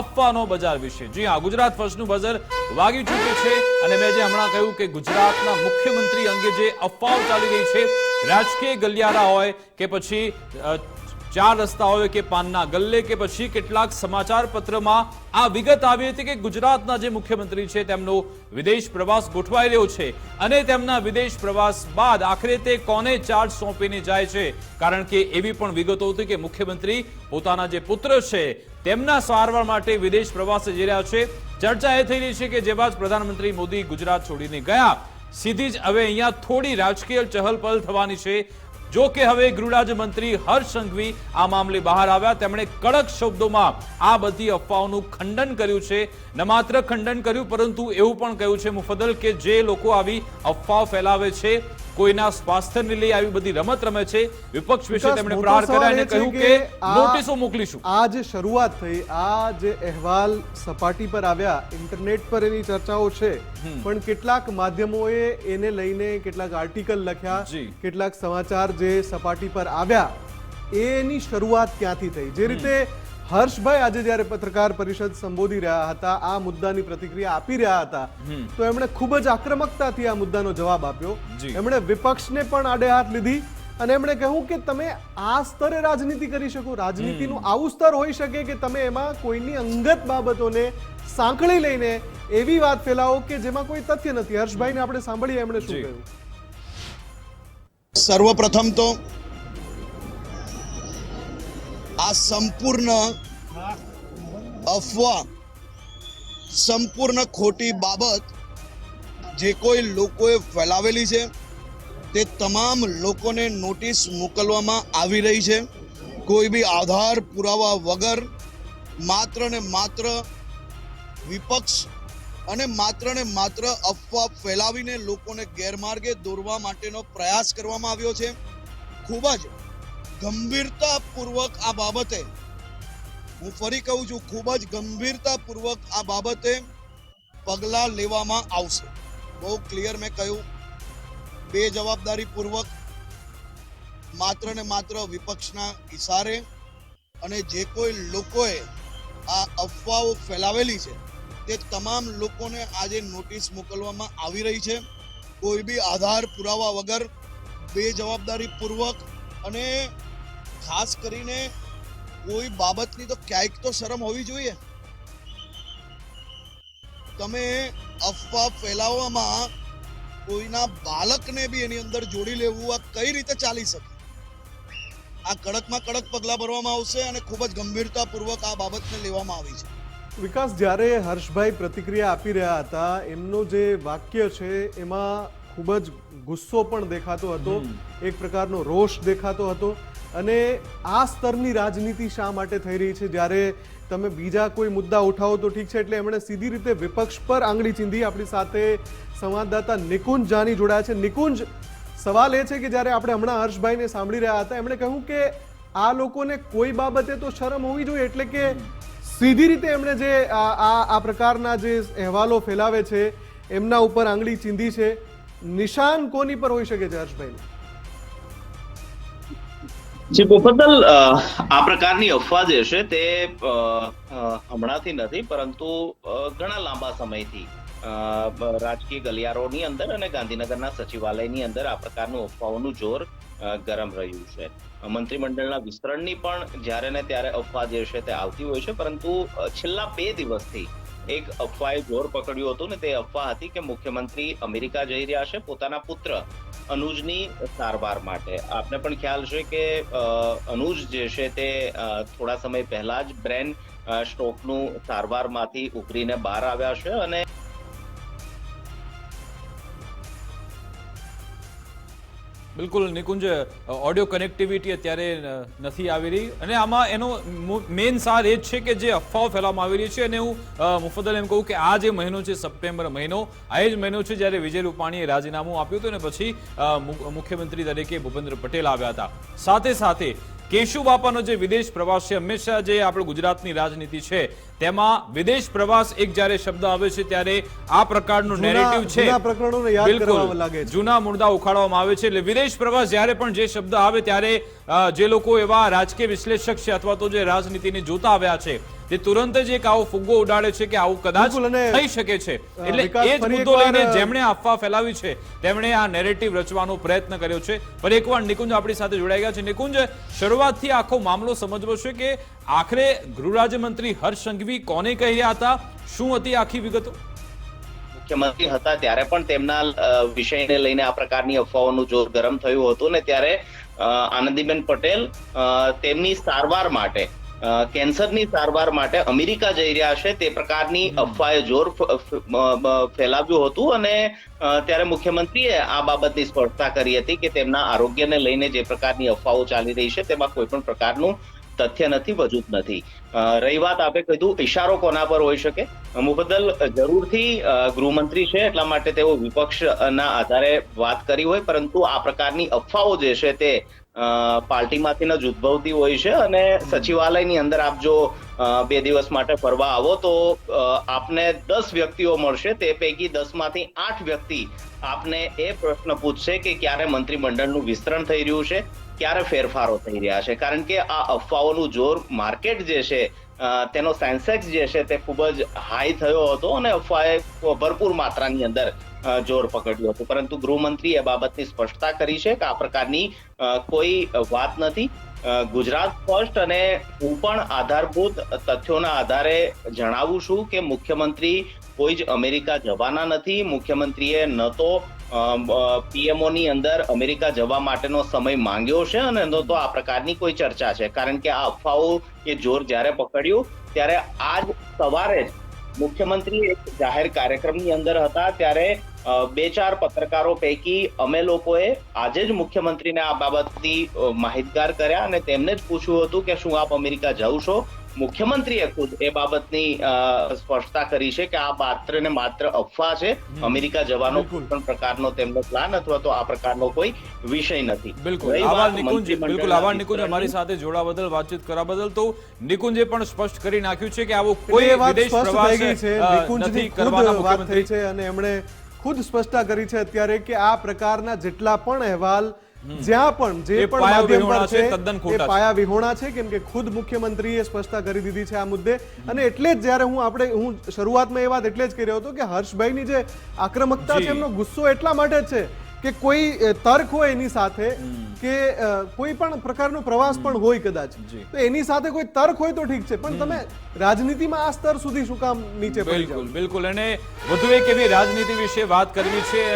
અફવાનો બજાર વિશે। જી હા, ગુજરાત ફર્સ્ટનું બઝર વાગી ચૂક્યું છે અને મેં જે હમણાં કહ્યું કે ગુજરાતના મુખ્યમંત્રી અંગે જે અફવાઓ ચાલી રહી છે, રાજકીય ગલિયારા હોય કે પછી ચાર રસ્તા હોય કે પાનના ગલ્લે કે પછી કેટલાક સમાચાર પત્રમાં આ વિગત આવી હતી કે ગુજરાતના જે મુખ્યમંત્રી છે તેમનો વિદેશ પ્રવાસ ગોઠવાઈ રહ્યો છે અને તેમના વિદેશ પ્રવાસ બાદ આખરે તે કોને ચાર્જ સોંપીને જાય છે, કારણ કે એવી પણ વિગતો હતી કે મુખ્યમંત્રી પોતાના જે પુત્ર છે તેમના સારવાર માટે વિદેશ પ્રવાસે જઈ રહ્યા છે। ચર્ચા એ થઈ રહી છે કે જેવા જ પ્રધાનમંત્રી મોદી ગુજરાત છોડીને ગયા, સીધી જ હવે અહીંયા થોડી રાજકીય ચહલપહલ થવાની છે। જો કે હવે ગૃહ મંત્રી હર્ષ સંઘવી આ મામલે બહાર આવ્યા, તેમણે કડક શબ્દોમાં આ બધી અફવાઓનું ખંડન કર્યું છે। ન માત્ર ખંડન કર્યું પરંતુ એવું પણ કહ્યું છે મુફદ્દલ કે જે લોકો આવી અફવાઓ ફેલાવે છે, કોઈના સ્વાસ્થ્યને લઈ આવી બધી રમત રમે છે, વિપક્ષ વિશે તેમણે પ્રહાર કર્યા અને કહ્યું કે નોટિસો મોકલીશું। આ જે શરૂઆત થઈ, આ જે અહેવાલ સપાટી પર આવ્યા, ઇન્ટરનેટ પર એની ચર્ચાઓ છે, પણ કેટલાક માધ્યમોએ એને લઈને કેટલાક આર્ટિકલ લખ્યા, કેટલાક સમાચાર જે સપાટી પર આવ્યા, એની શરૂઆત ક્યાંથી થઈ? જે રીતે હર્ષભાઈ આજે જ્યારે પત્રકાર પરિષદ સંબોધી રહ્યા હતા, આ મુદ્દાની પ્રતિક્રિયા આપી રહ્યા હતા, તો એમણે ખૂબ જ આક્રમકતાથી આ મુદ્દાનો જવાબ આપ્યો। એમણે વિપક્ષને પણ આડે હાથ લીધી અને એમણે કહ્યું કે તમે આ સ્તરે રાજનીતિ કરી શકો, રાજનીતિનું આવું સ્તર હોઈ શકે કે તમે એમાં કોઈની અંગત બાબતોને સાંકળી લઈને એવી વાત ફેલાવો કે જેમાં કોઈ તથ્ય નથી। હર્ષભાઈને આપણે સાંભળીએ એમણે શું કહ્યું। સર્વપ્રથમ તો આ સંપૂર્ણ અફવા, સંપૂર્ણ ખોટી બાબત જે કોઈ લોકોએ ફેલાવેલી છે તે તમામ લોકોને નોટિસ મોકલવામાં આવી રહી છે। કોઈ બી આધાર પુરાવા વગર માત્ર ને માત્ર વિપક્ષ અને માત્ર અફવા ફેલાવીને લોકોને ગેરમાર્ગે દોરવા માટેનો પ્રયાસ કરવામાં આવ્યો છે। ખૂબ જ ગંભીરતાપૂર્વક આ બાબતે, હું ફરી કહું છું, ખૂબ જ ગંભીરતાપૂર્વક આ બાબતે પગલાં લેવામાં આવશે। બહુ ક્લિયર મેં કહ્યું, બેજવાબદારીપૂર્વક માત્ર ને માત્ર વિપક્ષના ઇશારે અને જે કોઈ લોકોએ આ અફવાઓ ફેલાવેલી છે તે તમામ લોકોને આજે નોટિસ મોકલવામાં આવી રહી છે। કોઈ બી આધાર પુરાવા વગર બેજવાબદારીપૂર્વક અને ખાસ કરીને કોઈ બાબતની તો ક્યાંક તો શરમ હોવી જોઈએ। તમે અફવા ફેલાવવામાં કોઈના બાળકને બી એની અંદર જોડી લેવું, આ કઈ રીતે ચાલી શકે? આ કડકમાં કડક પગલાં ભરવામાં આવશે અને ખૂબ જ ગંભીરતાપૂર્વક આ બાબતને લેવામાં આવી છે। વિકાસ, જ્યારે હર્ષભાઈ પ્રતિક્રિયા આપી રહ્યા હતા, એમનું જે વાક્ય છે એમાં ખૂબ જ ગુસ્સો પણ દેખાતો હતો, એક પ્રકારનો રોષ દેખાતો હતો અને આ સ્તરની રાજનીતિ શા માટે થઈ રહી છે? જ્યારે તમે બીજા કોઈ મુદ્દા ઉઠાવો તો ઠીક છે, એટલે એમણે સીધી રીતે વિપક્ષ પર આંગળી ચીંધી। આપણી સાથે સંવાદદાતા નિકુંજ જાની જોડાયા છે। નિકુંજ, સવાલ એ છે કે જ્યારે આપણે હમણાં હર્ષભાઈને સાંભળી રહ્યા હતા, એમણે કહ્યું કે આ લોકોને કોઈ બાબતે તો શરમ હોવી જોઈએ, એટલે કે સીધી રીતે એમણે જે આ પ્રકારના જે અહેવાલો ફેલાવે છે એમના ઉપર આંગળી ચીંધી છે। નિશાન કોની પર હોઈ શકે છે હર્ષભાઈ? જી મુફદ્દલ, આ પ્રકારની અફવા જે છે તે હમણાંથી નથી, પરંતુ ઘણા લાંબા સમયથી રાજકીય ગલિયારોની અંદર અને ગાંધીનગરના સચિવાલયની અંદર આ પ્રકારનું અફવાઓનું જોર ગરમ રહ્યું છે। મંત્રીમંડળના વિસ્તરણની પણ જ્યારે ને ત્યારે અફવા જે છે તે આવતી હોય છે, પરંતુ છેલ્લા 2 દિવસથી એક અફવાએ જોર પકડ્યું હતું ને તે અફવા હતી કે મુખ્યમંત્રી અમેરિકા જઈ રહ્યા છે પોતાના પુત્ર અનુજની સારવાર માટે। આપને પણ ખ્યાલ છે કે અનુજ જે છે તે થોડા સમય પહેલા જ બ્રેન સ્ટ્રોકનું સારવારમાંથી ઉભરીને બહાર આવ્યા છે અને બિલકુલ નિકુંજ, ઓડિયો કનેક્ટિવિટી અત્યારે નથી આવી રહી અને આમાં એનો મેઇન સાર એ જ છે કે જે અફવાઓ ફેલાવવામાં આવી રહી છે, અને હું મુફદ્દલ એમ કહું કે આ જે મહિનો છે સપ્ટેમ્બર મહિનો, આ એ જ મહિનો છે જ્યારે વિજય રૂપાણીએ રાજીનામું આપ્યું હતું અને પછી મુખ્યમંત્રી તરીકે ભૂપેન્દ્ર પટેલ આવ્યા હતા। સાથે સાથે કેશુબાપાનો જે વિદેશ પ્રવાસ છે, હંમેશા જે આપણે ગુજરાતની રાજનીતિ છે તેમાં વિદેશ પ્રવાસ એક જ્યારે શબ્દ આવે છે ત્યારે આ પ્રકારનું નેરેટિવ છે, જૂના પ્રકરણોને યાદ બિલકુલ કરવામાં લાગે છે. જૂના મુદ્દા ઉખાડવામાં આવે છે. એટલે વિદેશ પ્રવાસ જ્યારે પણ જે શબ્દ આવે ત્યારે જે લોકો એવા રાજકીય વિશ્લેષક છે અથવા તો જે રાજનીતિને જોતા આવ્યા છે તે તુરંત જ એક આવો ફુગ્ગો ઉડાડે છે કે આવું કદાચ બિલકુલ, અને થઈ શકે છે. એટલે વિકાસ, એ જ ફરી મુદ્દો એકવાર લઈને જેમણે અફવા ફેલાવી છે તેમણે આ નેરેટિવ રચવાનો પ્રયત્ન કર્યો છે. ફરી એકવાર નિકુંજ આપણી સાથે જોડાઈ ગયા છે. નિકુંજ, શરૂઆતથી આખો મામલો સમજવો છે કે આખરે ગૃહ રાજ્યમંત્રી હર્ષ સંઘવી કોને કહી રહ્યા હતા, શું હતી આખી વિગતો? મુખ્યમંત્રી હતા ત્યારે પણ તેમના વિષયને લઈને આ પ્રકારની અફવાઓનું જોર ગરમ થયું હતું ને ત્યારે આનંદીબેન પટેલ તેમની સારવાર માટે, કેન્સરની સારવાર માટે અમેરિકા જઈ રહ્યા છે તે પ્રકારની અફવાએ જોર ફેલાવ્યું હતું અને ત્યારે મુખ્યમંત્રીએ આ બાબતની સ્પષ્ટતા કરી હતી કે તેમના આરોગ્યને લઈને જે પ્રકારની અફવાઓ ચાલી રહી છે તેમાં કોઈ પણ પ્રકારનું તથ્ય નથી, વજૂદ નથી. રહી વાત આપે કીધું ઇશારો કોના પર હોઈ શકે, મુફદ્દલ જરૂરથી ગૃહમંત્રી છે એટલા માટે તેઓ વિપક્ષના આધારે વાત કરી હોય, પરંતુ આ પ્રકારની અફવાઓ જે છે તે પાર્ટીમાંથી જ ઉદ્ભવતી હોય છે અને સચિવાલયની અંદર આપ જો 2 દિવસ માટે ફરવા આવો તો આપને 10 વ્યક્તિઓ મળશે, તે પૈકી 10 માંથી 8 વ્યક્તિ આપને એ પ્રશ્ન પૂછશે કે ક્યારે મંત્રીમંડળનું વિસ્તરણ થઈ રહ્યું છે, ક્યારે ફેરફારો થઈ રહ્યા છે. કારણ કે આ અફવાઓનું જોર માર્કેટ જે છે તેનો સેન્સેક્સ જે છે તે ખૂબ જ હાઈ થયો હતો અને અફવાએ ભરપૂર માત્રાની અંદર જોર પકડ્યું હતું. પરંતુ ગૃહમંત્રીએ બાબતની સ્પષ્ટતા કરી છે કે આ પ્રકારની કોઈ વાત નથી. ગુજરાત ફર્સ્ટ અને હું પણ આધારભૂત તથ્યોના આધારે જણાવું છું કે મુખ્યમંત્રી કોઈ જ અમેરિકા જવાના નથી. મુખ્યમંત્રીએ ન તો પીએમઓ ની અંદર અમેરિકા જવા માટેનો સમય માંગ્યો છે અને ન તો આ પ્રકારની કોઈ ચર્ચા છે. કારણ કે આ અફવાઓ એ જોર જ્યારે પકડ્યું ત્યારે આજ સવારે જ મુખ્યમંત્રી એક જાહેર કાર્યક્રમની અંદર હતા ત્યારે 2-4 પત્રકારો પૈકી અમે લોકોએ આજે જ મુખ્યમંત્રીને આ બાબતથી માહિતગાર કર્યા અને તેમને જ પૂછ્યું હતું કે શું આપ અમેરિકા જાઓ છો. મુખ્યમંત્રીએ ખુદ એ બાબતની સ્પષ્ટતા કરી છે કે આ માત્ર ને માત્ર અફવા છે, અમેરિકા જવાનો કોઈ પણ પ્રકારનો તેમનો પ્લાન અથવા તો આ પ્રકારનો કોઈ વિષય નથી. બિલકુલ આભાર નિકુંજ અમારી સાથે જોડાવા બદલ, વાતચીત કરવા બદલ. તો નિકુંજે પણ સ્પષ્ટ કરી નાખ્યું છે કે આવો કોઈ વિદેશ પ્રવાસ નથી કરવાના વાત થઈ છે અને એમણે ખુદ સ્પષ્ટતા કરી છે અત્યારે કે આ પ્રકારના જેટલા પણ અહેવાલ જ્યાં પણ જે પણ માધ્યમ પર છે એ પાયા વિહોણા છે, કેમ કે ખુદ મુખ્યમંત્રીએ સ્પષ્ટતા કરી દીધી છે આ મુદ્દે. અને એટલે જ જ્યારે હું શરૂઆતમાં એ વાત એટલે જ કહી રહ્યો હતો કે હર્ષભાઈની જે આક્રમકતા છે, એમનો ગુસ્સો એટલા માટે જ છે કે કોઈ તર્ક હોય એની સાથે કે કોઈ પણ પ્રકારનો પ્રવાસ પણ હોય કદાચ તો એની સાથે કોઈ તર્ક હોય તો ઠીક છે, પણ તમે રાજનીતિમાં આ સ્તર સુધી શું કામ નીચે પડી જાવ? બિલકુલ. અને વધુ એક એવી રાજનીતિ વિશે વાત કરવી છે.